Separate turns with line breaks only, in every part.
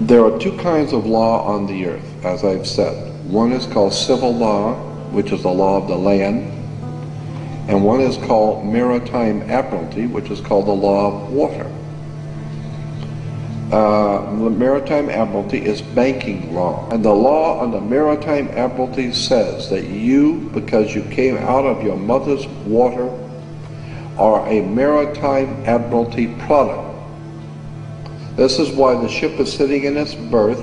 There are two kinds of law on the earth, as I've said. One is called civil law, which is the law of the land, and one is called maritime admiralty, which is called the law of water. The maritime admiralty is banking law, and the law on the maritime admiralty says that you, because you came out of your mother's water, are a maritime admiralty product. This is why the ship is sitting in its berth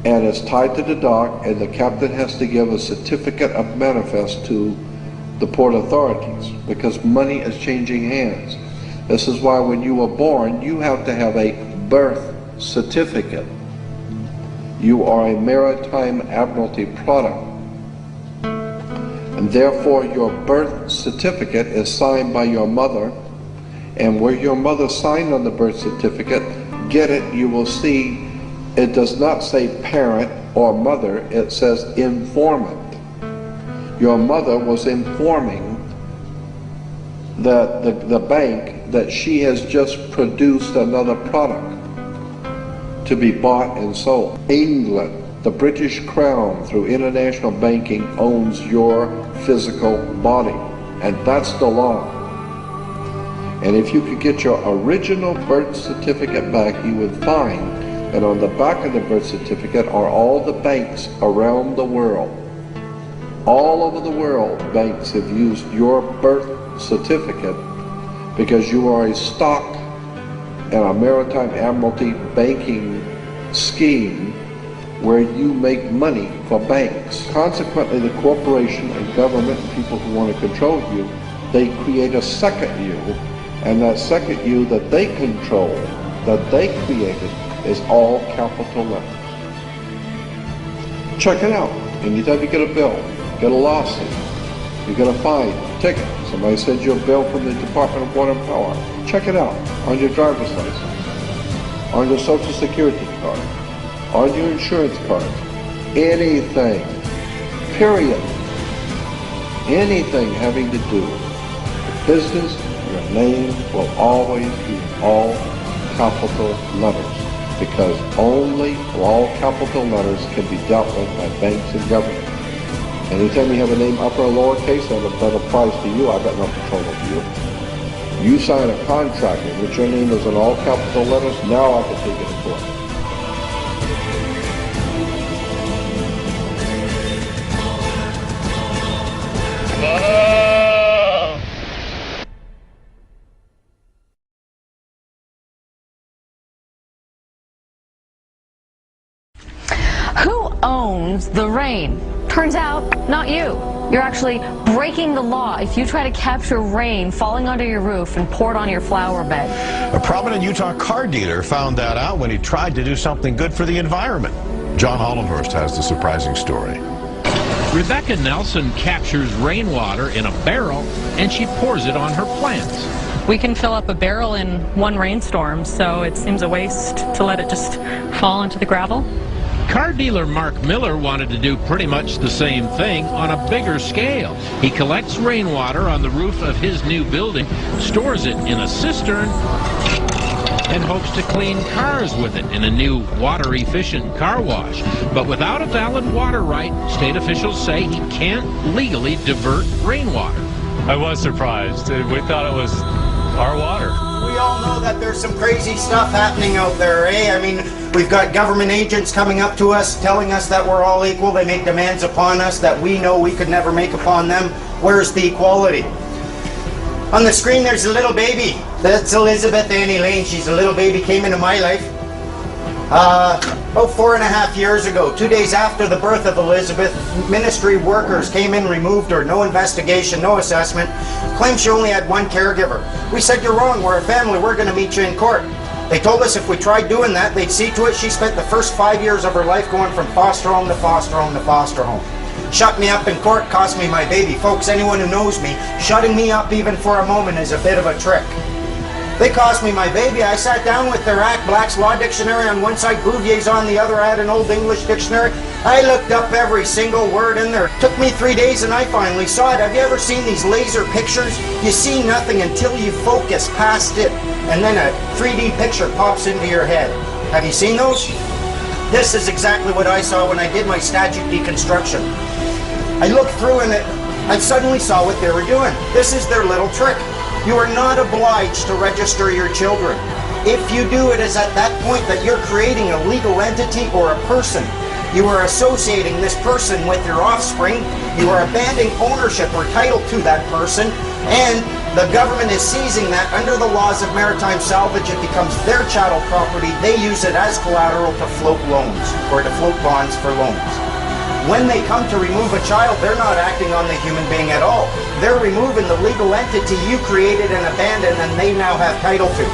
and it's tied to the dock, and the captain has to give a certificate of manifest to the port authorities, because money is changing hands. This is why when you were born, you have to have a birth certificate. You are a maritime admiralty product, and therefore your birth certificate is signed by your mother, and where your mother signed on the birth certificate, get it, you will see it does not say parent or mother, it says informant. Your mother was informing the bank that she has just produced another product to be bought and sold. England, the British Crown, through international banking, owns your physical body, and that's the law. And if you could get your original birth certificate back, you would find that on the back of the birth certificate are all the banks around the world. All over the world, banks have used your birth certificate because you are a stock in a maritime admiralty banking scheme where you make money for banks. Consequently, the corporation and government and people who want to control you, they create a second you, and that second you that they control, that they created, is all capital letters. Check it out. Anytime you get a bill, get a lawsuit, you get a fine, a ticket, somebody sends you a bill from the Department of Water and Power, check it out on your driver's license, on your Social Security card, on your insurance card, anything, period, anything having to do with business, your name will always be all capital letters, because only all capital letters can be dealt with by banks and government. Anytime you have a name upper or lowercase, that applies to you. I've got no control over you. You sign a contract in which your name is in all capital letters, now I can take it to court.
Who owns the rain? Turns out, not you. You're actually breaking the law if you try to capture rain falling onto your roof and pour it on your flower bed.
A prominent Utah car dealer found that out when he tried to do something good for the environment. John Hollenhorst has the surprising story.
Rebecca Nelson captures rainwater in a barrel and she pours it on her plants.
We can fill up a barrel in one rainstorm, so it seems a waste to let it just fall into the gravel.
Car dealer Mark Miller wanted to do pretty much the same thing on a bigger scale. He collects rainwater on the roof of his new building, stores it in a cistern, and hopes to clean cars with it in a new water-efficient car wash. But without a valid water right, state officials say he can't legally divert rainwater.
I was surprised. We thought it was our water.
We all know that there's some crazy stuff happening out there, eh? I mean, we've got government agents coming up to us, telling us that we're all equal. They make demands upon us that we know we could never make upon them. Where's the equality? On the screen, there's a little baby. That's Elizabeth Annie Lane. She's a little baby, came into my life about 4.5 years ago. 2 days after the birth of Elizabeth, ministry workers came in, removed her. No investigation, no assessment. Claimed she only had one caregiver. We said, you're wrong. We're a family. We're going to meet you in court. They told us if we tried doing that, they'd see to it. She spent the first 5 years of her life going from foster home to foster home to foster home. Shut me up in court, cost me my baby. Folks, anyone who knows me, shutting me up even for a moment is a bit of a trick. They cost me my baby. I sat down with their Act Black's Law Dictionary on one side, Bouvier's on the other. I had an Old English dictionary. I looked up every single word in there. Took me 3 days and I finally saw it. Have you ever seen these laser pictures? You see nothing until you focus past it, and then a 3D picture pops into your head. Have you seen those? This is exactly what I saw when I did my statute deconstruction. I looked through and I suddenly saw what they were doing. This is their little trick. You are not obliged to register your children. If you do, it is at that point that you're creating a legal entity or a person. You are associating this person with your offspring. You are abandoning ownership or title to that person, and the government is seizing that under the laws of maritime salvage. It becomes their chattel property. They use it as collateral to float loans or to float bonds for loans. When they come to remove a child, they're not acting on the human being at all. They're removing the legal entity you created and abandoned and they now have title to.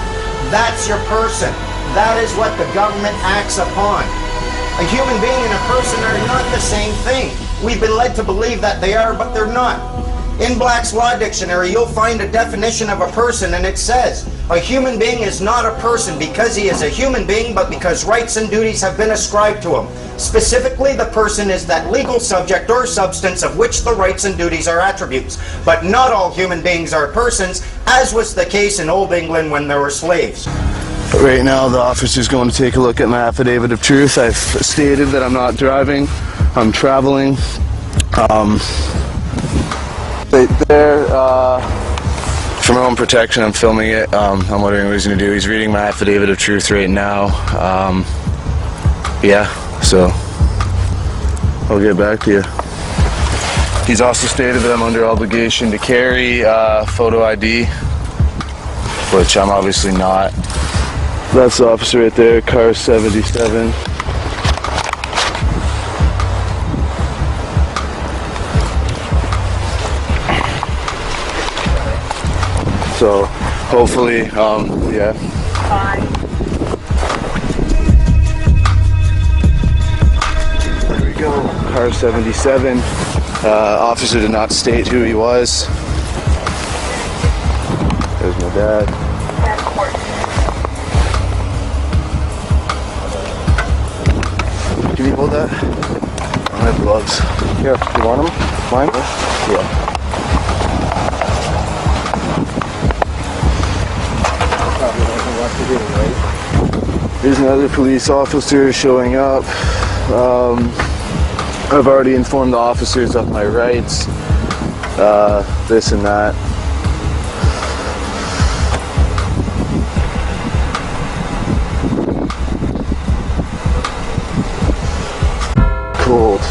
That's your person. That is what the government acts upon. A human being and a person are not the same thing. We've been led to believe that they are, but they're not. In Black's Law Dictionary, you'll find a definition of a person, and it says, a human being is not a person because he is a human being, but because rights and duties have been ascribed to him. Specifically, the person is that legal subject or substance of which the rights and duties are attributes. But not all human beings are persons, as was the case in Old England when there were slaves.
Right now, the officer's going to take a look at my affidavit of truth. I've stated that I'm not driving, I'm traveling. Right there, for my own protection, I'm filming it. I'm wondering what he's going to do. He's reading my affidavit of truth right now. Yeah, so I'll get back to you. He's also stated that I'm under obligation to carry photo ID, which I'm obviously not. That's the officer right there, car 77. So hopefully, yeah. There we go, car 77. Officer did not state who he was. There's my dad. Can you hold that? I don't have gloves. Here, you want them? Mine? Yeah. There's another police officer showing up. I've already informed the officers of my rights, this and that. Cold.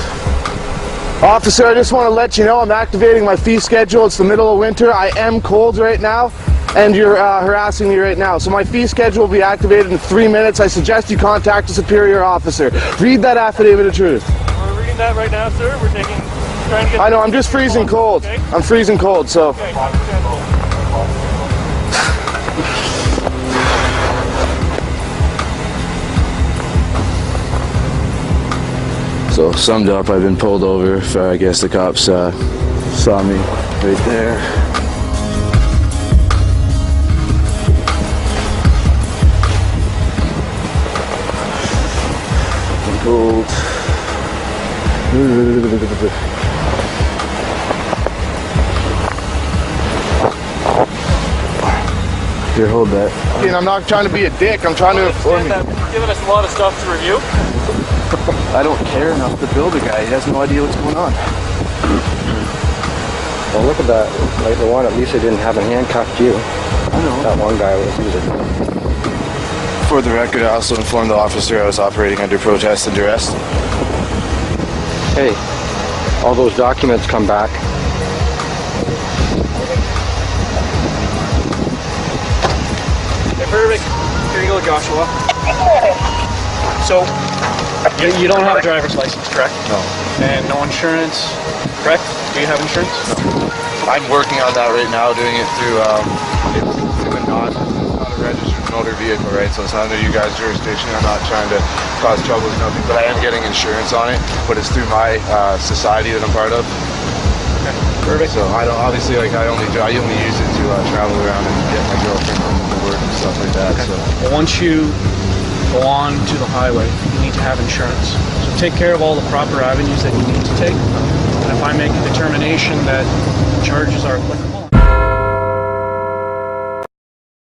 Officer, I just want to let you know I'm activating my fee schedule. It's the middle of winter. I am cold right now, and you're harassing me right now. So my fee schedule will be activated in 3 minutes. I suggest you contact a superior officer. Read that affidavit of truth.
We're reading that right now, sir. We're trying to get...
I know, I'm just freezing cold. Okay. I'm freezing cold, so... Okay. So, summed up, I've been pulled over. I guess the cops saw me right there. I'm cold. Here, hold that. And I'm not trying to be a dick. I'm trying to inform you.
You're giving us a lot of stuff to review.
I don't care enough to build a guy. He has no idea what's going on.
Well, look at that. Like the one, at least they didn't have him handcuffed you.
I know.
That one guy was using.
For the record, I also informed the officer I was operating under protest and duress.
Hey, all those documents come back.
Hey, perfect. Here you go, Joshua. So, you don't have a driver's license, correct?
No.
And no insurance, correct? Do you have insurance?
No. I'm working on that right now, doing it through, it's not a registered motor vehicle, right? So it's under you guys' jurisdiction. I'm not trying to cause trouble with nothing, but I am getting insurance on it, but it's through my society that I'm part of.
Okay, perfect.
So I don't, obviously, like, I only use it to travel around and get my girlfriend home from work and stuff like that.
Okay.
So
once you go on to the highway, you need to have insurance. So take care of all the proper avenues that you need to take. And if I make a determination that charges are applicable,